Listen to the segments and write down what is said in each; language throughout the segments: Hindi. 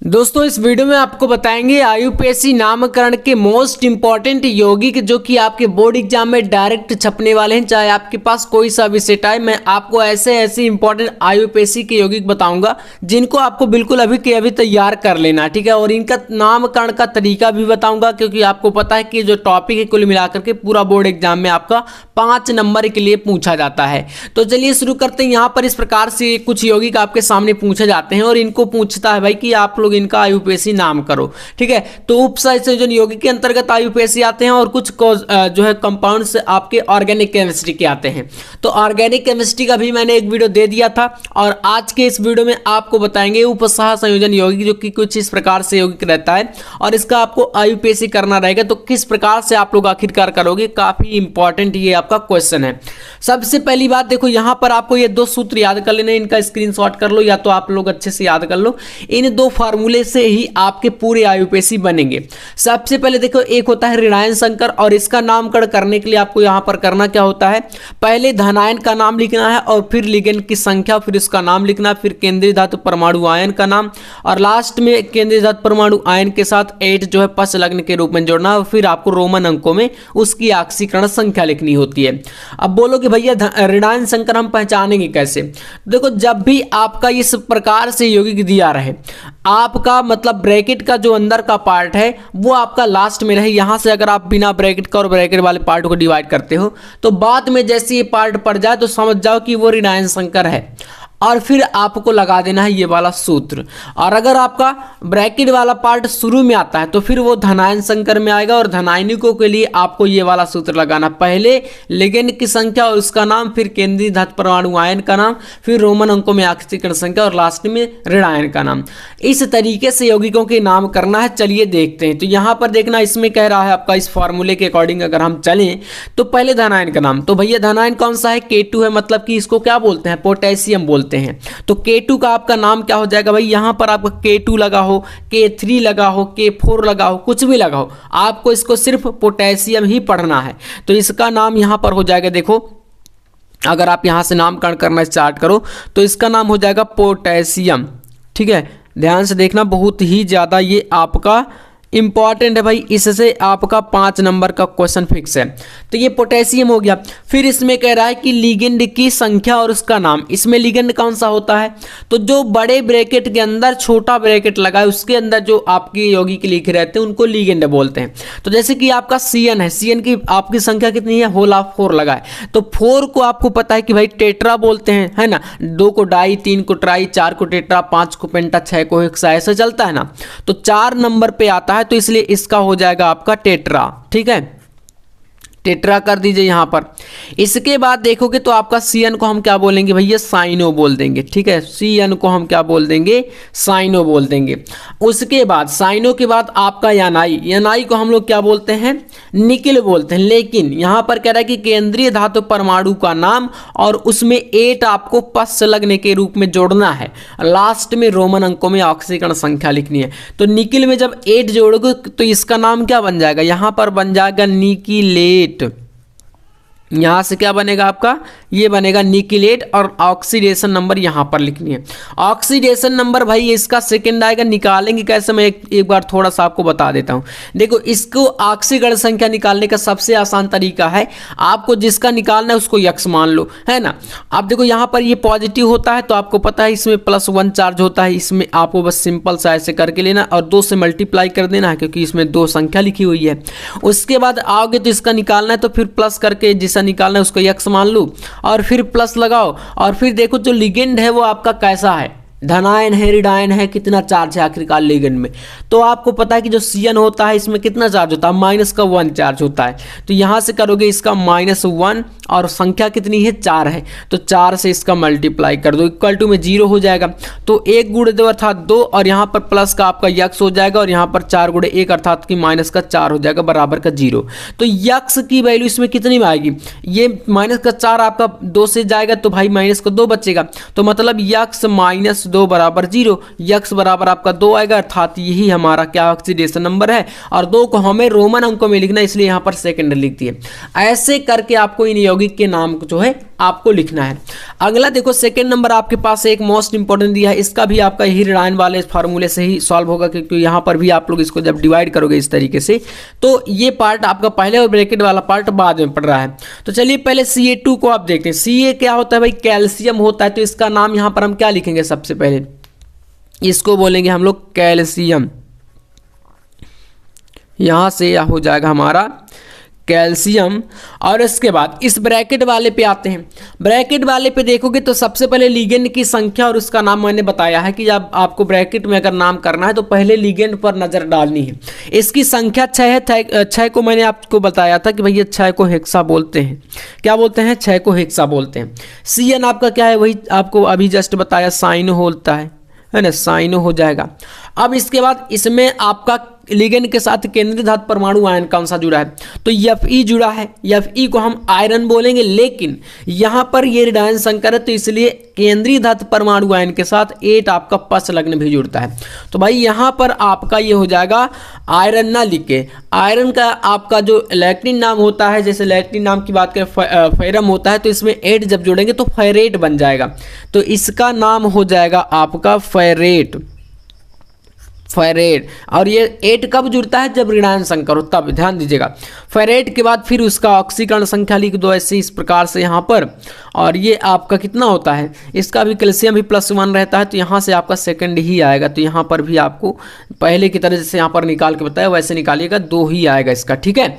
दोस्तों इस वीडियो में आपको बताएंगे आईयूपीएससी नामकरण के मोस्ट इंपॉर्टेंट यौगिक जो कि आपके बोर्ड एग्जाम में डायरेक्ट छपने वाले हैं। चाहे आपके पास कोई सा भी सेट आए, मैं आपको ऐसे इंपॉर्टेंट आईयूपीएससी के यौगिक बताऊंगा जिनको आपको बिल्कुल अभी के अभी तैयार कर लेना, ठीक है। और इनका नामकरण का तरीका भी बताऊंगा, क्योंकि आपको पता है कि जो टॉपिक है कुल मिलाकर के पूरा बोर्ड एग्जाम में आपका 5 नंबर के लिए पूछा जाता है। तो चलिए शुरू करते हैं। यहाँ पर इस प्रकार से कुछ यौगिक आपके सामने पूछे जाते हैं और इनको पूछता है भाई कि आप लोग इनका आईयूपीएससी नाम करो, ठीक है। तो उपसंयोजन यौगिक के अंतर्गत आईयूपीएससी आते हैं और कुछ जो है कंपाउंड्स आपके ऑर्गेनिक केमिस्ट्री के आते हैं। तो ऑर्गेनिक केमिस्ट्री का भी मैंने एक वीडियो दे दिया था और आज के इस वीडियो में आपको बताएंगे उपसह संयोजन यौगिक, जो कि कुछ इस प्रकार से यौगिक रहता है और इसका आपको आईयूपीएससी करना रहेगा। तो किस प्रकार से आप लोग आखिरकार करोगे, काफी इंपॉर्टेंट ये आपका क्वेश्चन है। सबसे पहली बात देखो, यहां पर आपको ये 2 सूत्र याद कर लेने, इनका स्क्रीनशॉट कर लो या तो आप लोग अच्छे से याद कर लो। इन 2 फार्मूले से ही आपके पूरे आईयूपीएससी बनेंगे। सबसे पहले देखो, एक होता है ऋणायन संकर और इसका नामकरण करने के लिए आपको यहां पर करना क्या होता है, पहले धनायन का नाम लिखना है और फिर लिगेंड की संख्या, फिर इसका नाम लिखना, फिर केंद्रीय धातु परमाणु आयन का नाम और लास्ट में केंद्रीय धातु परमाणु आयन के साथ 8 जो है पश्च लग्न के रूप में जोड़ना और फिर आपको रोमन अंकों में उसकी ऑक्सीकरण संख्या लिखनी होती है। अब बोलो कि भैया ऋणायन संकर हम पहचानेंगे कैसे? देखो, जब भी आपका इस प्रकार से यौगिक दिया रहे, आपका मतलब ब्रैकेट का जो अंदर का पार्ट है वो आपका लास्ट में रहे। यहां से अगर आप बिना ब्रैकेट का और ब्रैकेट वाले पार्ट को डिवाइड करते हो तो बाद में जैसे ये पार्ट पड़ जाए तो समझ जाओ कि वो ऋणायन संकर है और फिर आपको लगा देना है ये वाला सूत्र। और अगर आपका ब्रैकेट वाला पार्ट शुरू में आता है तो फिर वो धनायन संकर में आएगा और धनायनिकों के लिए आपको ये वाला सूत्र लगाना, पहले लिगेंड की संख्या और उसका नाम, फिर केंद्रीय धातु परमाणु आयन का नाम, फिर रोमन अंकों में ऑक्सीकरण संख्या और लास्ट में ऋणायन का नाम। इस तरीके से यौगिकों के नाम करना है। चलिए देखते हैं। तो यहाँ पर देखना, इसमें कह रहा है आपका इस फॉर्मूले के अकॉर्डिंग अगर हम चलें तो पहले धनायन का नाम, तो भैया धनायन कौन सा है? K2 है, मतलब कि इसको क्या बोलते हैं, पोटेशियम बोलते हैं। तो K2 का आपका नाम क्या हो जाएगा भाई? यहां पर आपका K2 लगा हो, K3 लगा हो, K4 लगा हो, कुछ भी लगा हो, आपको इसको सिर्फ पोटेशियम ही पढ़ना है। तो इसका नाम यहां पर हो जाएगा, देखो अगर आप यहां से नामकरण करना स्टार्ट करो तो इसका नाम हो जाएगा पोटेशियम, ठीक है। ध्यान से देखना, बहुत ही ज्यादा ये आपका इंपॉर्टेंट है भाई, इससे आपका 5 नंबर का क्वेश्चन फिक्स है। तो ये पोटेशियम हो गया। फिर इसमें कह रहा है कि लिगेंड की संख्या और उसका नाम। इसमें लिगेंड कौन सा होता है? तो जो बड़े ब्रैकेट के अंदर छोटा ब्रैकेट लगा है उसके अंदर जो आपके यौगिक लिखे रहते हैं उनको लिगेंड बोलते हैं। तो जैसे कि आपका CN है, CN की आपकी संख्या कितनी है? होल ऑफ 4 लगा है। तो 4 को आपको पता है कि भाई टेट्रा बोलते हैं, है ना। 2 को डाई, 3 को ट्राई, 4 को टेट्रा, 5 को पेंटा, 6 को हेक्सा, ऐसे चलता है ना। तो 4 नंबर पे आता है तो इसलिए इसका हो जाएगा आपका टेट्रा, ठीक है। टेट्रा कर दीजिए यहां पर। इसके बाद देखोगे तो आपका CN को हम क्या बोलेंगे भैया? साइनो बोल देंगे, ठीक है। CN को हम क्या बोल देंगे? साइनो बोल देंगे। उसके बाद साइनो के बाद आपका NI को हम लोग क्या बोलते हैं? निकिल बोलते हैं। लेकिन यहां पर कह रहा है कि केंद्रीय धातु परमाणु का नाम और उसमें 8 आपको पश्च लगने के रूप में जोड़ना है, लास्ट में रोमन अंकों में ऑक्सीकरण संख्या लिखनी है। तो निकिल में जब 8 जोड़ोगे तो इसका नाम क्या बन जाएगा? यहां पर बन जाएगा निकिलेट। यहां से क्या बनेगा आपका? ये बनेगा निकिलेट और ऑक्सीडेशन नंबर यहां पर लिखनी है। ऑक्सीडेशन नंबर भाई इसका सेकंड आएगा, निकालेंगे कैसे मैं एक बार थोड़ा सा आपको बता देता हूं। देखो, इसको ऑक्सीकरण संख्या निकालने का सबसे आसान तरीका है, आपको जिसका निकालना है उसको यक्स मान लो, है ना। अब देखो यहां पर ये पॉजिटिव होता है तो आपको पता है इसमें +1 चार्ज होता है। इसमें आपको बस सिंपल सा ऐसे करके लेना और 2 से मल्टीप्लाई कर देना है, क्योंकि इसमें 2 संख्या लिखी हुई है। उसके बाद आओगे तो इसका निकालना है तो फिर प्लस करके जिस निकालना है उसको यक्स मान लो और फिर प्लस लगाओ और फिर देखो जो लिगेंड है वो आपका कैसा है, धनायन है, ऋणायन है, कितना चार्ज है आखिरकार लिगेंड में। तो आपको पता है कि जो CN होता है इसमें कितना चार्ज होता है? -1 चार्ज होता है। तो यहां से करोगे इसका -1 और संख्या कितनी है? 4 है। तो 4 से इसका मल्टीप्लाई कर दो, इक्वल टू में 0 हो जाएगा। तो 1 × 2 अर्थात 2 और यहाँ पर प्लस का आपका यक्स हो जाएगा और यहाँ पर 4 × 1 अर्थात कि -4 हो जाएगा बराबर का 0। तो यक्स की वैल्यू इसमें कितनी में आएगी? ये -4 आपका 2 से जाएगा तो भाई -2 बचेगा। तो मतलब यक्स -2 बराबर 0, यक्स बराबर आपका 2 आएगा, अर्थात यही हमारा क्या ऑक्सीडेशन नंबर है। और 2 को हमें रोमन अंकों में लिखना है, इसलिए यहाँ पर सेकेंड लिख दिए। ऐसे करके आपको इन यौगिक के नाम जो है आपको लिखना है। अगला देखो सेकंड नंबर आपके पास एक मोस्ट इंपॉर्टेंट दिया है, इसका भी आपका हीराडाइन वाले फार्मूले से ही सॉल्व होगा, क्योंकि यहाँ पर भी आप लोग इसको जब डिवाइड करोगे इस तरीके से तो ये पार्ट आपका पहले और ब्रैकेट वाला पार्ट बाद में पड़ रहा है। तो चलिए पहले Ca2 को आप देखते हैं। Ca क्या होता है भाई, कैल्शियम होता है। तो इसका नाम यहाँ पर हम क्या लिखेंगे, सबसे पहले इसको बोलेंगे हम लोग कैल्शियम, यहाँ से हो जाएगा हमारा कैल्शियम। और इसके बाद इस ब्रैकेट वाले पे आते हैं। ब्रैकेट वाले पे देखोगे तो सबसे पहले लिगेंड की संख्या और उसका नाम मैंने बताया है कि जब आपको ब्रैकेट में अगर नाम करना है तो पहले लिगेंड पर नज़र डालनी है। इसकी संख्या 6 है। 6 को मैंने आपको बताया था कि भैया 6 को हेक्सा बोलते हैं। क्या बोलते हैं, 6 को हेक्सा बोलते हैं। Cn आपका क्या है, वही आपको अभी जस्ट बताया, साइनो होता है ना, साइनो हो जाएगा। अब इसके बाद इसमें आपका लिगेंड के साथ केंद्रीय धातु परमाणु आयन कौन सा जुड़ा है, तो Fe जुड़ा है। Fe को हम आयरन बोलेंगे, लेकिन यहाँ पर ये ऋणायन संकर है तो इसलिए केंद्रीय धातु परमाणु आयन के साथ 8 आपका पस लग्न भी जुड़ता है। तो भाई यहाँ पर आपका ये हो जाएगा आयरन ना लिख के, आयरन का आपका जो लैटिन नाम होता है, जैसे लैटिन नाम की बात करें फेरम होता है, तो इसमें 8 जब जोड़ेंगे तो फेरेट बन जाएगा। तो इसका नाम हो जाएगा आपका फेरेट। फेरेट। और ये 8 कब जुड़ता है, जब ऋणायन संकर हो, तब ध्यान दीजिएगा। फेरेट के बाद फिर उसका ऑक्सीकरण संख्या लिख दो ऐसे इस प्रकार से यहाँ पर। और ये आपका कितना होता है, इसका भी कैल्शियम भी +1 रहता है, तो यहाँ से आपका सेकंड ही आएगा। तो यहाँ पर भी आपको पहले की तरह जैसे यहाँ पर निकाल के बताया वैसे निकालिएगा, 2 ही आएगा इसका, ठीक है।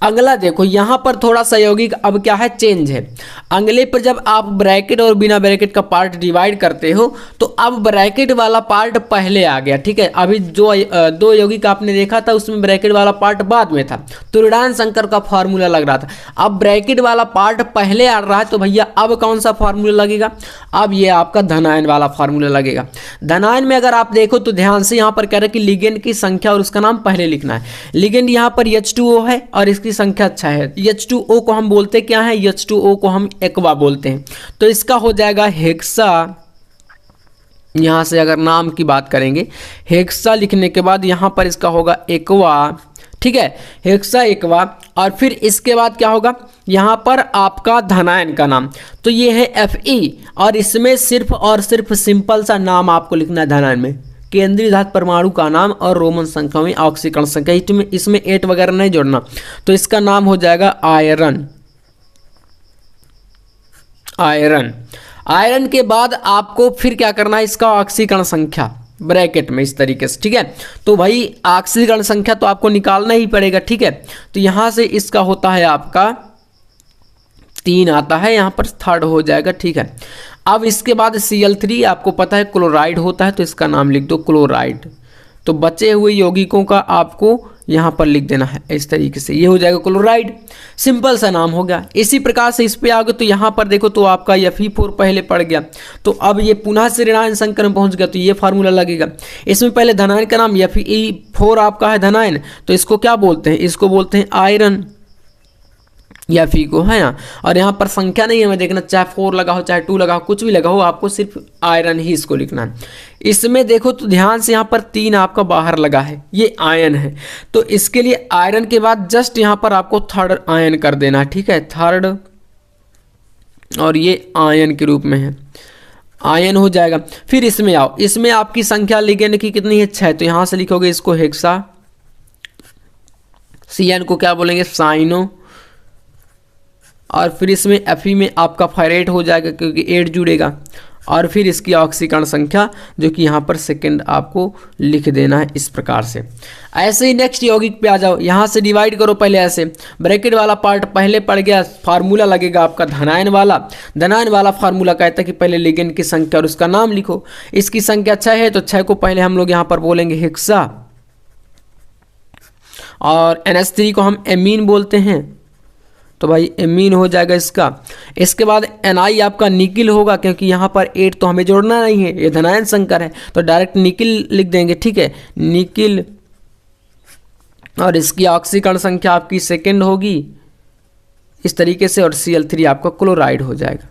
अगला देखो यहाँ पर थोड़ा सा यौगिक अब क्या है, चेंज है। अगले पर जब आप ब्रैकेट और बिना ब्रैकेट का पार्ट डिवाइड करते हो तो अब ब्रैकेट वाला पार्ट पहले आ गया, ठीक है। अभी जो 2 यौगिक आपने देखा था उसमें ब्रैकेट वाला पार्ट बाद में था, तो ऋणायन संकर का फार्मूला लग रहा था। अब ब्रैकेट वाला पार्ट पहले आ रहा है, तो भैया अब कौन सा फार्मूला लगेगा, अब ये आपका धनायन वाला फार्मूला लगेगा। धनायन में अगर आप देखो तो ध्यान से यहाँ पर कह रहे हैं कि लिगेंड की संख्या और उसका नाम पहले लिखना है। लिगेंड यहाँ पर H2O है और इसकी संख्या 6 है। H2O को हम बोलते क्या है, H2O को हम एक्वा बोलते हैं। तो इसका हो जाएगा हेक्सा। यहाँ से अगर नाम की बात करेंगे, हेक्सा लिखने के बाद यहाँ पर इसका होगा एक्वा, ठीक है, हेक्सा एक्वा। और फिर इसके बाद क्या होगा, यहाँ पर आपका धनायन का नाम, तो ये है Fe। और इसमें सिर्फ और सिर्फ सिंपल सा नाम आपको लिखना है धनायन में, केंद्रीय धातु परमाणु का नाम और रोमन संख्या में ऑक्सीकरण संख्या, इसमें 8 वगैरह नहीं जोड़ना। तो इसका नाम हो जाएगा आयरन। आयरन। आयरन के बाद आपको फिर क्या करना है, इसका ऑक्सीकरण संख्या ब्रैकेट में इस तरीके से, ठीक है। तो भाई ऑक्सीकरण संख्या तो आपको निकालना ही पड़ेगा, ठीक है। तो यहाँ से इसका होता है आपका 3 आता है, यहाँ पर 3rd हो जाएगा, ठीक है। अब इसके बाद Cl3 आपको पता है क्लोराइड होता है, तो इसका नाम लिख दो क्लोराइड। तो बचे हुए यौगिकों का आपको यहाँ पर लिख देना है इस तरीके से, ये हो जाएगा क्लोराइड। सिंपल सा नाम हो गया। इसी प्रकार से इस पे आओगे तो यहाँ पर देखो तो आपका Fe4 पहले पड़ गया, तो अब ये पुनः से ऋणायन संकर में पहुँच गया, तो ये फार्मूला लगेगा। इसमें पहले धनायन का नाम Fe4 आपका है धनायन, तो इसको क्या बोलते हैं, इसको बोलते हैं आयरन। Fe को है ना, और यहाँ पर संख्या नहीं है, मैं देखना चाहे 4 लगा हो चाहे 2 लगा हो, कुछ भी लगा हो, आपको सिर्फ आयरन ही इसको लिखना है। इसमें देखो तो ध्यान से यहाँ पर 3 आपका बाहर लगा है, ये आयन है। तो इसके लिए आयरन के बाद जस्ट यहाँ पर आपको 3rd आयन कर देना है, ठीक है, 3rd, और ये आयन के रूप में है, आयन हो जाएगा। फिर इसमें आओ, इसमें आपकी संख्या लिगेंड की कितनी है, 6, तो यहाँ से लिखोगे इसको हेक्सा। Cn को क्या बोलेंगे, साइनो। और फिर इसमें Fe में आपका फेरेट हो जाएगा क्योंकि 8 जुड़ेगा। और फिर इसकी ऑक्सीकरण संख्या जो कि यहाँ पर सेकंड आपको लिख देना है इस प्रकार से। ऐसे ही नेक्स्ट यौगिक पे आ जाओ, यहाँ से डिवाइड करो पहले ऐसे, ब्रैकेट वाला पार्ट पहले पड़ गया, फार्मूला लगेगा आपका धनायन वाला। धनायन वाला फार्मूला कहता है कि पहले लिगेंड की संख्या और उसका नाम लिखो। इसकी संख्या 6 है, तो 6 को पहले हम लोग यहाँ पर बोलेंगे हेक्सा, और NH3 को हम एमीन बोलते हैं, तो भाई एमीन हो जाएगा इसका। इसके बाद Ni आपका निकिल होगा, क्योंकि यहाँ पर 8 तो हमें जोड़ना नहीं है, ये धनायन संकर है, तो डायरेक्ट निकिल लिख देंगे, ठीक है, निकिल। और इसकी ऑक्सीकरण संख्या आपकी सेकंड होगी इस तरीके से, और Cl3 आपका क्लोराइड हो जाएगा।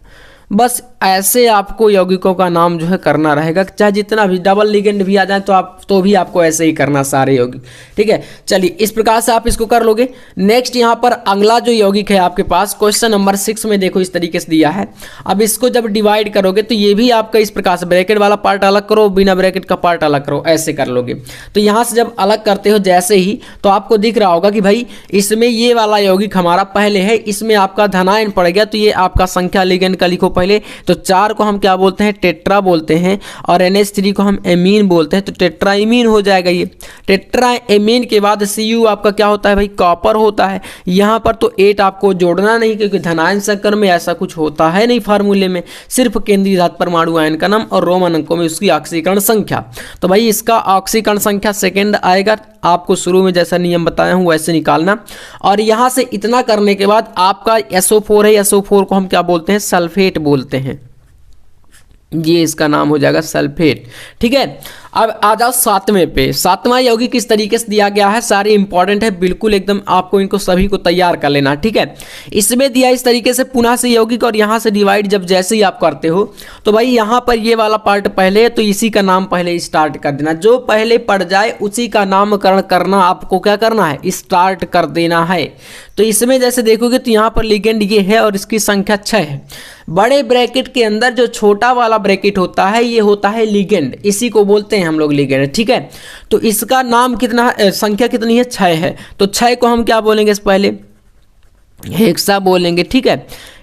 बस ऐसे आपको यौगिकों का नाम जो है करना रहेगा, चाहे जितना भी डबल लिगेंड भी आ जाए तो भी आपको ऐसे ही करना सारे यौगिक। ठीक है, चलिए इस प्रकार से आप इसको कर लोगे। नेक्स्ट यहाँ पर अगला जो यौगिक है आपके पास क्वेश्चन नंबर 6 में देखो इस तरीके से दिया है। अब इसको जब डिवाइड करोगे तो ये भी आपका इस प्रकार से ब्रैकेट वाला पार्ट अलग करो, बिना ब्रैकेट का पार्ट अलग करो, ऐसे कर लोगे। तो यहाँ से जब अलग करते हो जैसे ही, तो आपको दिख रहा होगा कि भाई इसमें ये वाला यौगिक हमारा पहले है, इसमें आपका धनायन पड़ गया, तो ये आपका संख्या लिगेंड का लिखो पहले। तो 4 को हम क्या बोलते हैं, टेट्रा बोलते हैं, और NH3 को हम एमीन बोलते हैं, तो टेट्राइमीन हो जाएगा ये। टेट्राइमीन के बाद Cu आपका क्या होता है भाई, कॉपर होता है। यहाँ पर तो 8 आपको जोड़ना नहीं, क्योंकि धनायन संकर में ऐसा कुछ होता है नहीं फार्मूले में, सिर्फ केंद्रीय धातु परमाणु आयन का नाम और रोमन अंकों में उसकी ऑक्सीकरण संख्या। तो भाई इसका ऑक्सीकरण संख्या सेकेंड आएगा, आपको शुरू में जैसा नियम बताया हूँ वैसे निकालना। और यहाँ से इतना करने के बाद आपका SO4 है, SO4 को हम क्या बोलते हैं, सल्फेट बोलते हैं, ये इसका नाम हो जाएगा सल्फेट। ठीक है, अब आ जाओ 7वें पे। 7वां यौगिक किस तरीके से दिया गया है, सारे इंपॉर्टेंट है बिल्कुल एकदम, आपको इनको सभी को तैयार कर लेना। ठीक है, इसमें दिया इस तरीके से पुनः से यौगिक, और यहाँ से डिवाइड जब जैसे ही आप करते हो तो भाई यहाँ पर ये वाला पार्ट पहले है, तो इसी का नाम पहले स्टार्ट कर देना, जो पहले पड़ जाए उसी का नामकरण करना, आपको क्या करना है, स्टार्ट कर देना है। तो इसमें जैसे देखोगे तो यहाँ पर लिगेंड ये है और इसकी संख्या 6 है। बड़े ब्रैकेट के अंदर जो छोटा वाला ब्रैकेट होता है ये होता है लिगेंड, इसी को बोलते हैं हम लोग लिगेंड। ठीक है, तो इसका नाम कितना है, संख्या कितनी है, 6 है। तो 6 को हम क्या बोलेंगे, इस पहले हेक्सा बोलेंगे। ठीक है,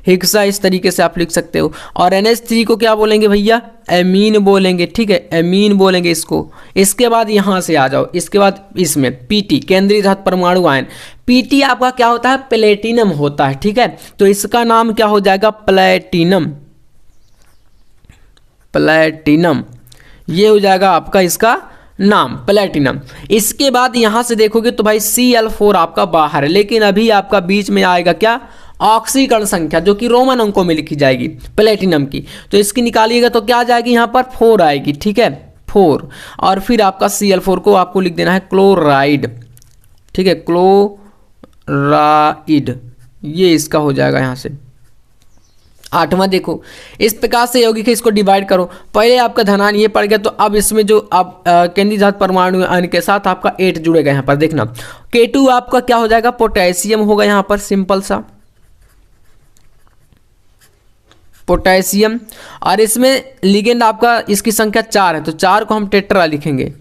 हेक्सा इस तरीके से आप लिख सकते हो। और NH3 को क्या बोलेंगे भैया, एमीन बोलेंगे। ठीक है, एमीन बोलेंगे इसको। इसके बाद यहाँ से आ जाओ, इसके बाद इसमें PT केंद्रीय धातु परमाणु आयन, PT आपका क्या होता है, प्लेटिनम होता है। ठीक है, तो इसका नाम क्या हो जाएगा, प्लेटिनम, प्लेटिनम, ये हो जाएगा आपका इसका नाम प्लेटिनम। इसके बाद यहाँ से देखोगे तो भाई Cl4 आपका बाहर है, लेकिन अभी आपका बीच में आएगा क्या, ऑक्सीकरण संख्या, जो कि रोमन अंकों में लिखी जाएगी प्लेटिनम की। तो इसकी निकालिएगा तो क्या आ जाएगी, यहाँ पर 4 आएगी। ठीक है, 4, और फिर आपका Cl4 को आपको लिख देना है क्लोराइड। ठीक है, क्लोराइड, ये इसका हो जाएगा यहाँ से। 8वां देखो इस प्रकार से यौगिक है, इसको डिवाइड करो। पहले आपका धनायन ये पड़ गया, तो अब इसमें जो आप केंद्रीय धातु परमाणु आयन के साथ आपका 8 जुड़ेगा। यहाँ पर देखना K2 आपका क्या हो जाएगा, पोटेशियम होगा, यहाँ पर सिंपल सा पोटेशियम। और इसमें लिगेंड आपका इसकी संख्या 4 है, तो 4 को हम टेट्रा लिखेंगे,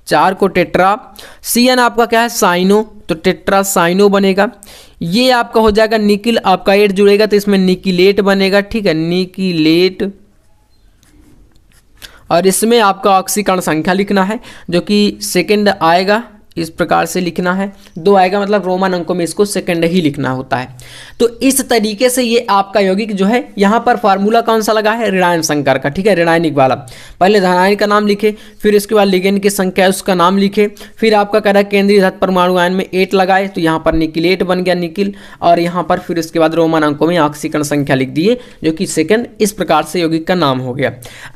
4 को टेट्रा। CN आपका क्या है, साइनो, तो टेट्रा साइनो बनेगा। ये आपका हो जाएगा निकिल, आपका 8 जुड़ेगा तो इसमें निकिलेट बनेगा। ठीक है, निकिलेट। और इसमें आपका ऑक्सीकरण संख्या लिखना है, जो कि सेकंड आएगा, इस प्रकार से लिखना है। 2 आएगा, मतलब रोमन अंकों में इसको सेकंड ही लिखना होता है। तो इस तरीके से ये आपका यौगिक जो है, यहाँ पर फार्मूला कौन सा लगा है, ऋणायन संकर का। ठीक है, ऋणायनिक वाला, पहले धनायन का नाम लिखे, फिर इसके बाद लिगेंड की संख्या उसका नाम लिखे, फिर आपका कह रहा है केंद्रीय धातु परमाणु आयन में 8 लगाए, तो यहाँ पर निकिलेट बन गया, निकिल। और यहाँ पर फिर इसके बाद रोमन अंकों में ऑक्सीकरण संख्या लिख दिए, जो कि सेकंड। इस प्रकार से यौगिक का नाम हो गया।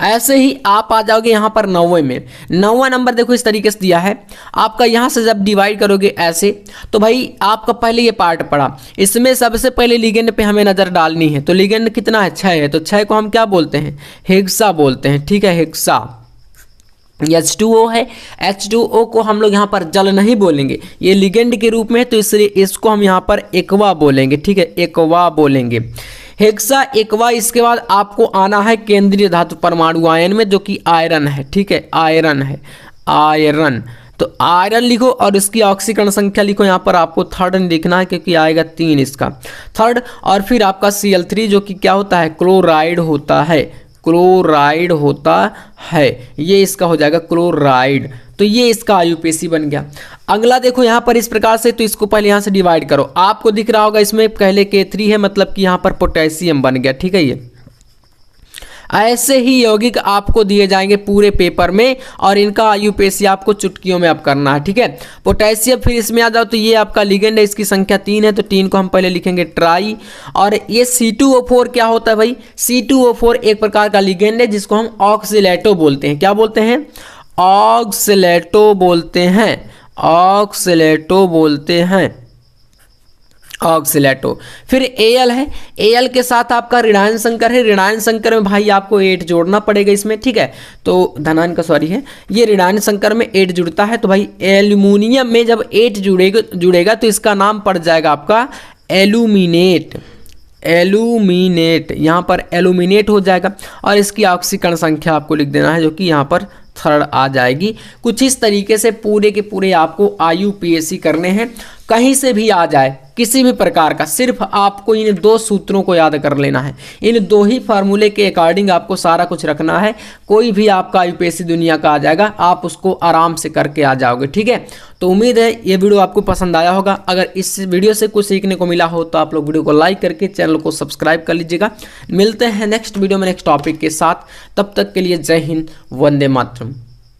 ऐसे ही आप आ जाओगे यहाँ पर 9वें में। 9वां नंबर देखो इस तरीके से दिया है आपका, यहाँ से जब डिवाइड करोगे ऐसे, तो भाई आपका पहले ये पार्ट पड़ा, इसमें सबसे पहले लिगेंड पे हमें नजर डालनी है। तो लिगेंड कितना है, 6 है, तो 6 को हम क्या बोलते हैं, हेक्सा बोलते हैं। ठीक है, हेक्सा। H2O है, H2O को हम लोग यहाँ पर जल नहीं बोलेंगे, ये लिगेंड के रूप में है, तो इसलिए इसको हम यहाँ पर एक्वा बोलेंगे। ठीक है, एक्वा बोलेंगे, हेक्सा एक्वा। इसके बाद आपको आना है केंद्रीय धातु परमाणु आयन में, जो कि आयरन है। ठीक है, आयरन है, आयरन। तो आयरन लिखो और इसकी ऑक्सीकरण संख्या लिखो, यहाँ पर आपको 3rd लिखना है, क्योंकि आएगा 3 इसका 3rd। और फिर आपका Cl3 जो कि क्या होता है, क्लोराइड होता है, क्लोराइड होता है, ये इसका हो जाएगा क्लोराइड। तो ये इसका IUPAC बन गया। अगला देखो यहाँ पर इस प्रकार से, तो इसको पहले यहाँ से डिवाइड करो। आपको दिख रहा होगा इसमें पहले K3 है, मतलब कि यहाँ पर पोटेशियम बन गया। ठीक है, ये ऐसे ही यौगिक आपको दिए जाएंगे पूरे पेपर में, और इनका IUPAC आपको चुटकियों में अब करना है। ठीक है, पोटेशियम, फिर इसमें आ जाओ तो ये आपका लिगेंड है, इसकी संख्या 3 है, तो 3 को हम पहले लिखेंगे ट्राई। और ये C2O4 क्या होता है भाई, C2O4 एक प्रकार का लिगेंड है, जिसको हम ऑक्सिलेटो बोलते हैं। क्या बोलते हैं, ऑक्सिलेटो बोलते हैं, ऑक्सिलेटो बोलते हैं। ऑक्सीलेटो। फिर एल है, एल के साथ आपका ऋणायन संकर है, ऋणायन संकर में भाई आपको 8 जोड़ना पड़ेगा इसमें, ठीक है। तो धनायन का सॉरी है, ये ऋणायन संकर में 8 जुड़ता है, तो भाई एल्यूमिनियम में जब 8 जुड़ेगा तो इसका नाम पड़ जाएगा आपका एल्यूमिनेट। एल्यूमिनेट, यहाँ पर एल्यूमिनेट हो जाएगा और इसकी ऑक्सीकरण संख्या आपको लिख देना है जो कि यहाँ पर 3rd आ जाएगी। कुछ इस तरीके से पूरे के पूरे आपको IUPAC करने हैं, कहीं से भी आ जाए किसी भी प्रकार का, सिर्फ आपको इन 2 सूत्रों को याद कर लेना है, इन 2 ही फार्मूले के अकॉर्डिंग आपको सारा कुछ रखना है। कोई भी आपका IUPAC दुनिया का आ जाएगा, आप उसको आराम से करके आ जाओगे, ठीक है। तो उम्मीद है ये वीडियो आपको पसंद आया होगा। अगर इस वीडियो से कुछ सीखने को मिला हो तो आप लोग वीडियो को लाइक करके चैनल को सब्सक्राइब कर लीजिएगा। मिलते हैं नेक्स्ट वीडियो में नेक्स्ट टॉपिक के साथ, तब तक के लिए जय हिंद, वंदे मातरम।